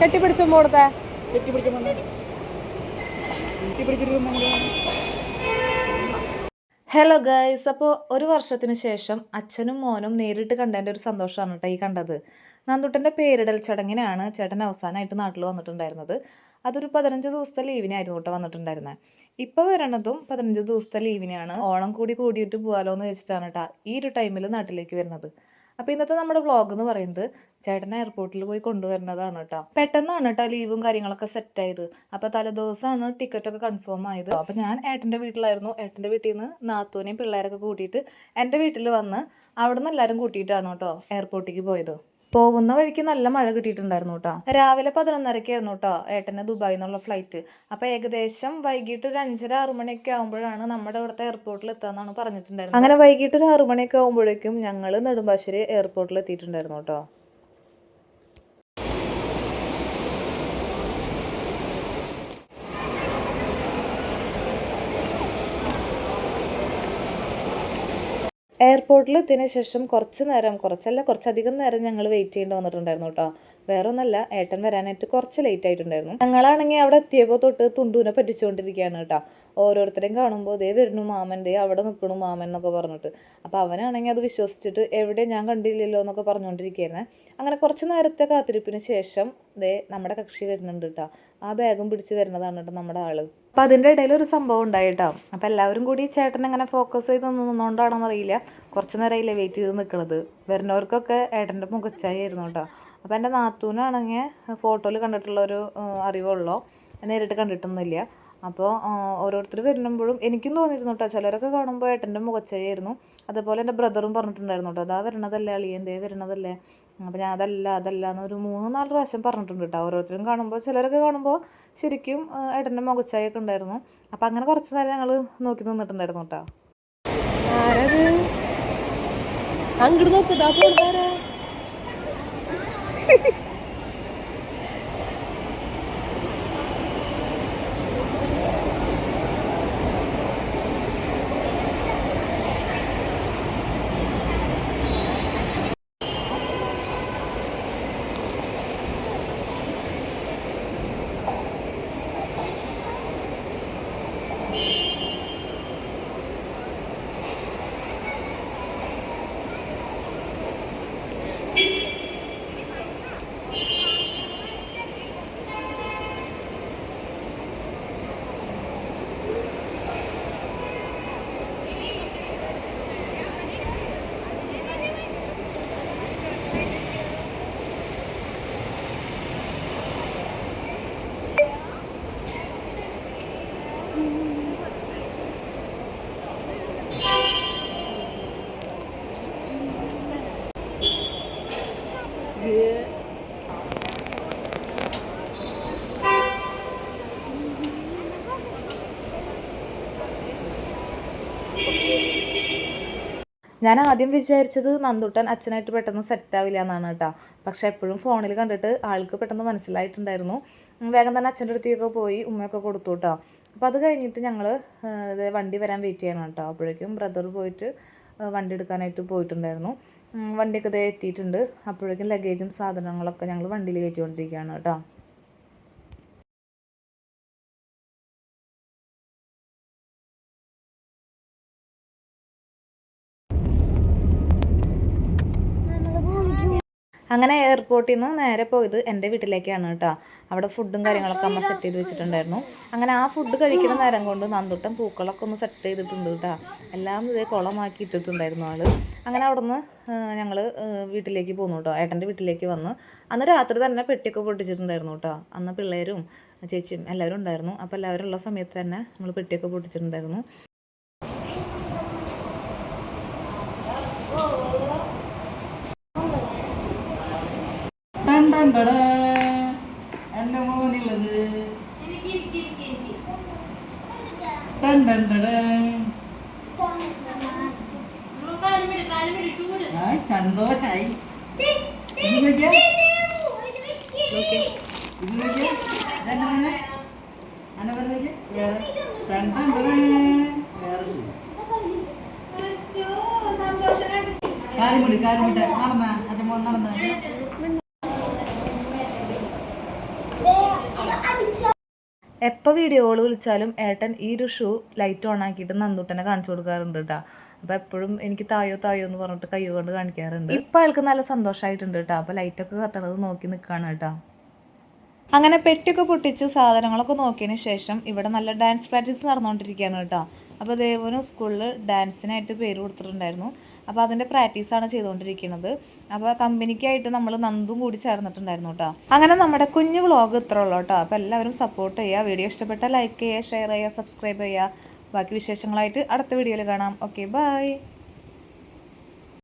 കെട്ടിപ്പിടിച്ചോ കൊടുത്തേ. Hello guys, അപ്പോൾ ഒരു വർഷത്തിന് ശേഷം അച്ഛനും മോനും നേരിട്ട് കണ്ടതിൻ്റെ ഒരു സന്തോഷമാണ് കേട്ടോ ഈ കണ്ടത്. നന്ദുട്ടൻ്റെ പേരിടൽ ചടങ്ങിനാണ് ചേട്ടൻ അവസാനമായിട്ട് നാട്ടിൽ വന്നിട്ടുണ്ടായിരുന്നത്. അതൊരു 15 ദിവസത്തെ ലീവിനായിരുന്നു കേട്ടോ വന്നിട്ടുണ്ടായിരുന്നത്. ഇപ്പോൾ വരണതും 15 ദിവസത്തെ ലീവിനാണ്. ഓണം കൂടിയിട്ട് പോകാലോ എന്ന് വെച്ചിട്ടാണ് കേട്ടോ ഈ ഒരു ടൈമിൽ നാട്ടിലേക്ക് വരുന്നത്. അപ്പോൾ ഇന്നത്തെ നമ്മുടെ വ്ളോഗ് എന്ന് പറയുന്നത് ചേട്ടനെ എയർപോർട്ടിൽ പോയി കൊണ്ടുവരുന്നതാണ് കേട്ടോ. പെട്ടെന്നാണ് കേട്ടോ ലീവും കാര്യങ്ങളൊക്കെ സെറ്റായത്. അപ്പോൾ തലേദിവസമാണ് ടിക്കറ്റൊക്കെ കൺഫേം ആയത്. അപ്പോൾ ഞാൻ ഏട്ടൻ്റെ വീട്ടിലായിരുന്നു. ഏട്ടൻ്റെ വീട്ടിൽ നിന്ന് നാത്തൂനെയും പിള്ളേരൊക്കെ കൂട്ടിയിട്ട് എൻ്റെ വീട്ടിൽ വന്ന് അവിടെ നിന്ന് എല്ലാവരും കൂട്ടിയിട്ടാണ് കേട്ടോ എയർപോർട്ടിലേക്ക് പോയത്. പോകുന്ന വഴിക്ക് നല്ല മഴ കിട്ടിയിട്ടുണ്ടായിരുന്നു കേട്ടോ. രാവിലെ 11:30 കേട്ടോ ഏട്ടന് ദുബായിൽ നിന്നുള്ള ഫ്ലൈറ്റ്. അപ്പോൾ ഏകദേശം വൈകിട്ട് ഒരു 5:30-6 മണിയൊക്കെ ആകുമ്പോഴാണ് നമ്മുടെ ഇവിടുത്തെ എയർപോർട്ടിൽ എത്താന്നാണ് പറഞ്ഞിട്ടുണ്ടായിരുന്നത്. അങ്ങനെ വൈകിട്ട് ഒരു 6 മണിയൊക്കെ ആകുമ്പോഴേക്കും ഞങ്ങൾ നെടുമ്പാശ്ശേരി എയർപോർട്ടിൽ എത്തിയിട്ടുണ്ടായിരുന്നു കേട്ടോ. എയർപോർട്ടിൽ എത്തിയതിന് ശേഷം കുറച്ചധികം നേരം ഞങ്ങൾ വെയിറ്റ് ചെയ്യേണ്ടി വന്നിട്ടുണ്ടായിരുന്നു കേട്ടോ. വേറെ ഒന്നല്ല, ഏട്ടൻ വരാനായിട്ട് കുറച്ച് ലേറ്റ് ആയിട്ടുണ്ടായിരുന്നു. ഞങ്ങളാണെങ്കിൽ അവിടെ എത്തിയപ്പോൾ തൊട്ട് തുണ്ടുവിനെ പറ്റിച്ചുകൊണ്ടിരിക്കുകയാണ് കേട്ടോ. ഓരോരുത്തരെയും കാണുമ്പോൾ ദേ വരുന്നു മാമൻ, ദേ അവിടെ നിൽക്കണു മാമൻ എന്നൊക്കെ പറഞ്ഞിട്ട്. അപ്പോൾ അവനാണെങ്കിൽ അത് വിശ്വസിച്ചിട്ട് എവിടെ ഞാൻ കണ്ടില്ലല്ലോ എന്നൊക്കെ പറഞ്ഞുകൊണ്ടിരിക്കുകയായിരുന്നേ. അങ്ങനെ കുറച്ച് നേരത്തെ കാത്തിരിപ്പിന് ശേഷം ദേ നമ്മുടെ കക്ഷി വരുന്നുണ്ട് കേട്ടോ. ആ ബാഗും പിടിച്ച് വരുന്നതാണ് കേട്ടോ നമ്മുടെ ആള്. അപ്പം അതിൻ്റെ ഇടയിൽ ഒരു സംഭവം ഉണ്ടായിട്ടോ. അപ്പം എല്ലാവരും കൂടി ചേട്ടൻ അങ്ങനെ ഫോക്കസ് ചെയ്ത് നിന്നുകൊണ്ടാണെന്ന് അറിയില്ല, കുറച്ച് നേരമായില്ലേ വെയിറ്റ് ചെയ്ത് നിൽക്കുന്നത്. വരുന്നവർക്കൊക്കെ ഏട്ടൻ്റെ മുഖച്ഛായായിരുന്നു കേട്ടോ. അപ്പോൾ എൻ്റെ നാത്തൂനാണെങ്കിൽ ഫോട്ടോയിൽ കണ്ടിട്ടുള്ളൊരു അറിവുള്ളൂ, നേരിട്ട് കണ്ടിട്ടൊന്നുമില്ല. അപ്പോൾ ഓരോരുത്തർ വരുമ്പോഴും എനിക്കും തോന്നിയിരുന്നു കേട്ടോ, ചിലരൊക്കെ കാണുമ്പോൾ ഏട്ടൻ്റെ മുഖച്ഛായായിരുന്നു. അതേപോലെ എൻ്റെ ബ്രദറും പറഞ്ഞിട്ടുണ്ടായിരുന്നു കേട്ടോ, അതാ വരണതല്ലേ അളിയൻ, ദേ വരണതല്ലേ. അപ്പോൾ ഞാൻ അതല്ല എന്നൊരു 3-4 പ്രാവശ്യം പറഞ്ഞിട്ടുണ്ട് കേട്ടോ. ഓരോരുത്തരും കാണുമ്പോൾ ചിലരൊക്കെ കാണുമ്പോൾ ശരിക്കും ഏട്ടൻ്റെ മുഖച്ഛായൊക്കെ ഉണ്ടായിരുന്നു. അപ്പോൾ അങ്ങനെ കുറച്ച് നേരം ഞങ്ങൾ നോക്കി നിന്നിട്ടുണ്ടായിരുന്നു കേട്ടോ. അങ്ങോട്ട് നോക്കിട്ടാ പോടാ. ഞാൻ ആദ്യം വിചാരിച്ചത് നന്ദുട്ടൻ അച്ഛനായിട്ട് പെട്ടെന്ന് സെറ്റാവില്ല എന്നാണ് കേട്ടോ. പക്ഷെ എപ്പോഴും ഫോണിൽ കണ്ടിട്ട് ആൾക്ക് പെട്ടെന്ന് മനസ്സിലായിട്ടുണ്ടായിരുന്നു. വേഗം തന്നെ അച്ഛൻ്റെ അടുത്തേക്കൊക്കെ പോയി ഉമ്മയൊക്കെ കൊടുത്തു കേട്ടോ. അപ്പോൾ അത് കഴിഞ്ഞിട്ട് ഞങ്ങൾ വണ്ടി വരാൻ വെയിറ്റ് ചെയ്യണം കേട്ടോ. അപ്പോഴേക്കും ബ്രദർ പോയിട്ട് വണ്ടി എടുക്കാനായിട്ട് പോയിട്ടുണ്ടായിരുന്നു. വണ്ടിയൊക്കെ ഇതേ എത്തിയിട്ടുണ്ട്. അപ്പോഴേക്കും ലഗേജും സാധനങ്ങളൊക്കെ ഞങ്ങൾ വണ്ടിയിൽ കയറ്റിക്കൊണ്ടിരിക്കുകയാണ് കേട്ടോ. അങ്ങനെ എയർപോർട്ടിൽ നിന്ന് നേരെ പോയത് എൻ്റെ വീട്ടിലേക്കാണ് കേട്ടോ. അവിടെ ഫുഡും കാര്യങ്ങളൊക്കെ അമ്മ സെറ്റ് ചെയ്ത് വെച്ചിട്ടുണ്ടായിരുന്നു. അങ്ങനെ ആ ഫുഡ് കഴിക്കുന്ന നേരം കൊണ്ട് നന്ദുട്ടൻ പൂക്കളൊക്കെ ഒന്ന് സെറ്റ് ചെയ്തിട്ടുണ്ട് കേട്ടോ. എല്ലാം ഇതേ കുളമാക്കി ഇട്ടിട്ടുണ്ടായിരുന്നു ആൾ. അങ്ങനെ അവിടെ നിന്ന് ഞങ്ങൾ വീട്ടിലേക്ക് പോന്നു കേട്ടോ. ഏട്ടൻ്റെ വീട്ടിലേക്ക് വന്ന് അന്ന് രാത്രി തന്നെ പെട്ടിയൊക്കെ പൊട്ടിച്ചിട്ടുണ്ടായിരുന്നു കേട്ടോ. അന്ന് പിള്ളേരും ചേച്ചിയും എല്ലാവരും ഉണ്ടായിരുന്നു. അപ്പോൾ എല്ലാവരും ഉള്ള സമയത്ത് തന്നെ നമ്മൾ പെട്ടിയൊക്കെ പൊട്ടിച്ചിട്ടുണ്ടായിരുന്നു. എൻ്റെ മോനുള്ളത് സന്തോഷായി. കാലുമുടി നടന്ന അച്ഛൻ മോൻ നടന്ന എപ്പോൾ വീഡിയോകൾ വിളിച്ചാലും ഏട്ടൻ ഈ ഒരു ഷൂ ലൈറ്റ് ഓൺ ആക്കിയിട്ട് നന്ദൂട്ടനെ കാണിച്ചു കൊടുക്കാറുണ്ട് കേട്ടോ. അപ്പോൾ എപ്പോഴും എനിക്ക് തായോ തായോ എന്ന് പറഞ്ഞിട്ട് കൈ കൊണ്ട് കാണിക്കാറുണ്ട്. ഇപ്പോൾ അയാൾക്ക് നല്ല സന്തോഷമായിട്ടുണ്ട് കേട്ടോ. അപ്പോൾ ലൈറ്റൊക്കെ കത്തണത് നോക്കി നിൽക്കുകയാണ് കേട്ടോ. അങ്ങനെ പെട്ടിയൊക്കെ പൊട്ടിച്ച് സാധനങ്ങളൊക്കെ നോക്കിയതിന് ശേഷം ഇവിടെ നല്ല ഡാൻസ് പ്രാക്ടീസ് നടന്നുകൊണ്ടിരിക്കുകയാണ് കേട്ടോ. അപ്പോൾ ദേവന് സ്കൂളിൽ ഡാൻസിനായിട്ട് പേര് കൊടുത്തിട്ടുണ്ടായിരുന്നു. അപ്പോൾ അതിൻ്റെ പ്രാക്ടീസാണ് ചെയ്തുകൊണ്ടിരിക്കുന്നത്. അപ്പോൾ കമ്പനിക്കായിട്ട് നമ്മൾ നന്ദും കൂടി ചേർന്നിട്ടുണ്ടായിരുന്നു കേട്ടോ. അങ്ങനെ നമ്മുടെ കുഞ്ഞു വ്ളോഗ് ഇത്ര ഉള്ളൂ കേട്ടോ. അപ്പോൾ എല്ലാവരും സപ്പോർട്ട് ചെയ്യുക. വീഡിയോ ഇഷ്ടപ്പെട്ടാൽ ലൈക്ക് ചെയ്യുക, ഷെയർ ചെയ്യുക, സബ്സ്ക്രൈബ് ചെയ്യുക. ബാക്കി വിശേഷങ്ങളായിട്ട് അടുത്ത വീഡിയോയിൽ കാണാം. Okay, by.